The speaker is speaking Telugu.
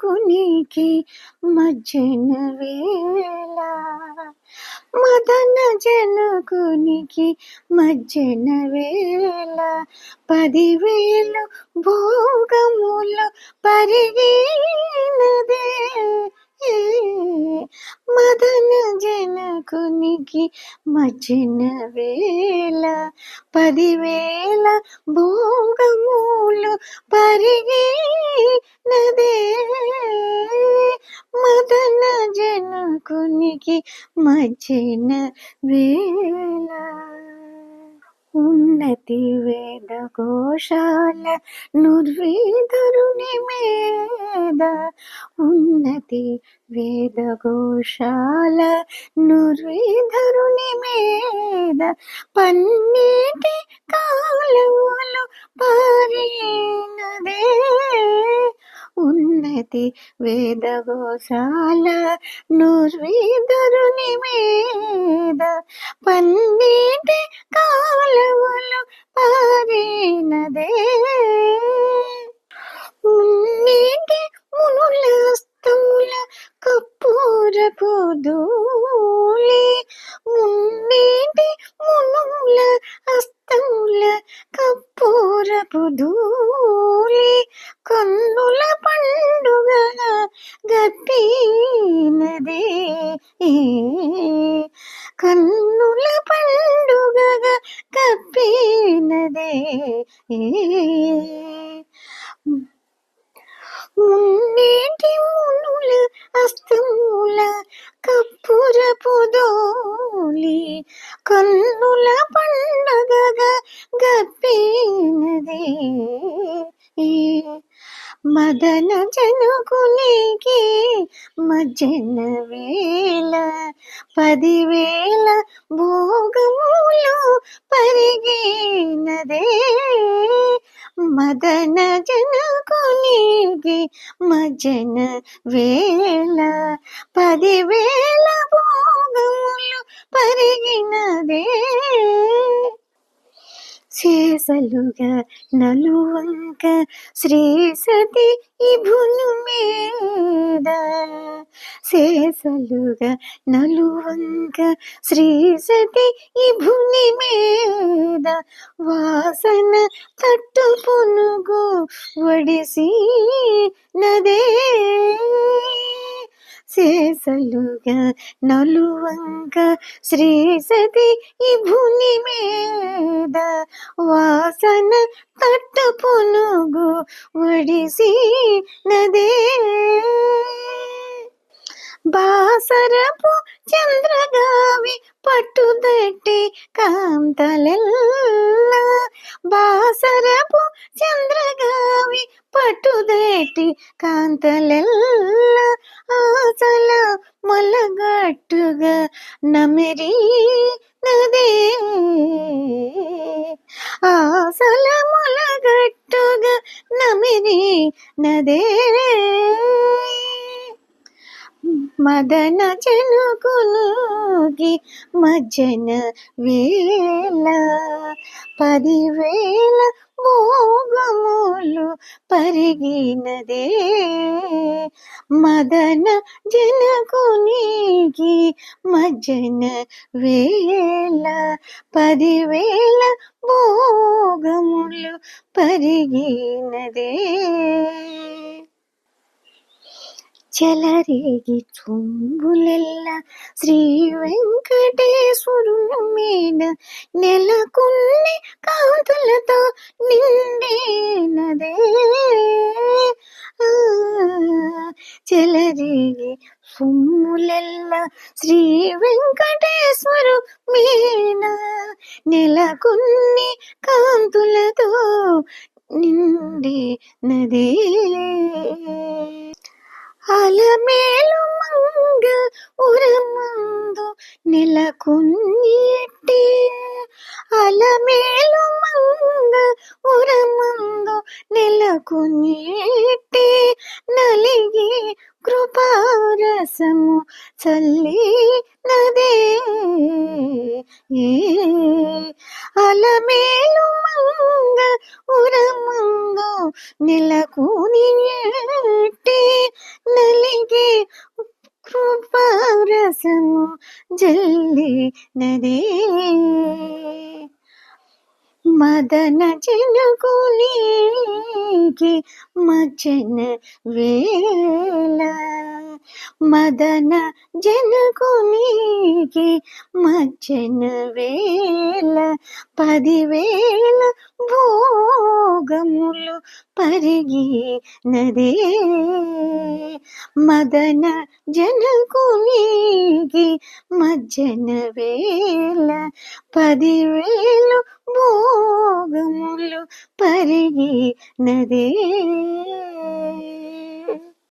జనకునికి మజ్జన వేళ, మదన జనకునికి మజ్జన వేళ, 10,000 భోగములు పరిగినదే. మదన జనకునికి మజ్జన వేళ, 10,000 భోగములు పరిగినదే. మదన జనకునికి మజ్జన వేళ. ఉన్నతి వేద ఘోషాల నుర్వీధరుని మీద, ఉన్నతి వేద ఘోషాల నుర్వీధరుని మీద, పన్నీటి కాలువలు పారినదే. ఉన్నతి వేద ఘోషాల నుర్వీధరుని మీద, పన్నీటి కాలువలు పారినదే. మున్నీటి మునుల స్తముల కప్పూరపు ధూళి, మున్నీటి మునుల హస్తముల కప్పూరపు ధూళి, కన్నుల పండుగగా గట్టినదే. కన్నుల పండుగగా కప్పినదే. మున్నీటి మునుల హస్తముల కప్పురపు ధూళి, కన్నుల పండుగగా గప్పినదే. మదన జనకునికి మజ్జన వేళ, 10,000 భోగములు పరిగినదే. మదన జనకునికి మజ్జన వేళ, 10,000 భోగములు పరిగినదే. శేషలుగా నలువంక శ్రీ సతి ఇభును మీద, శేషలుగా నలువంక శ్రీ సతి ఇభుని మీద, వాసన తట్టు పునుగు వడిసి నదే. శేషలుగా నలువంక శ్రీ సతి ఇభుని మీద, వాసన తట్టు పునుగు వడిసి నదే. బాసరపు చంద్రగావి పట్టుదట్టి కాంతలెల్ల, బాసరపు చంద్రగావి పట్టుదట్టి కాంతలెల్ల, ఆసల మొలగట్టుగా నమిరి నదే. ఆసల మొలగట్టుగా నమిరి నదే. మదన జనకునికి మజ్జన వేళ, 10,000 భోగములు పరిగినదే. మదన జనకునికి మజ్జన వేళ, 10,000 భోగములు పరిగినదే. చెలరేగి చుంబులెల్ల శ్రీ వెంకటేశ్వరుని మీద, నెలకొన్ని కాంతులతో నిండినదే. చెలరేగి సొమ్ములెల్ల శ్రీ వెంకటేశ్వరు మీద, నెలకొన్ని కాంతులతో నిండినదే. అలమేలు మంగ ఉరమందు నెలకొన్నిటి, అలమేలు మంగ ఉరమందు నెలకొన్నిటి, నలిగి కృపారసము చల్లి నదే. అలమేలు మంగ ఉరమందు నెలకొన్నిటి, రసము జల్లినదే మదన జనకునికి మజ్జన వేళ మదన జనకునికి మజ్జన వేళ 10,000 భోగములు పరిగినదే మదన జనకునికి మజ్జన వేళ 10,000 భోగములు పరిగినదే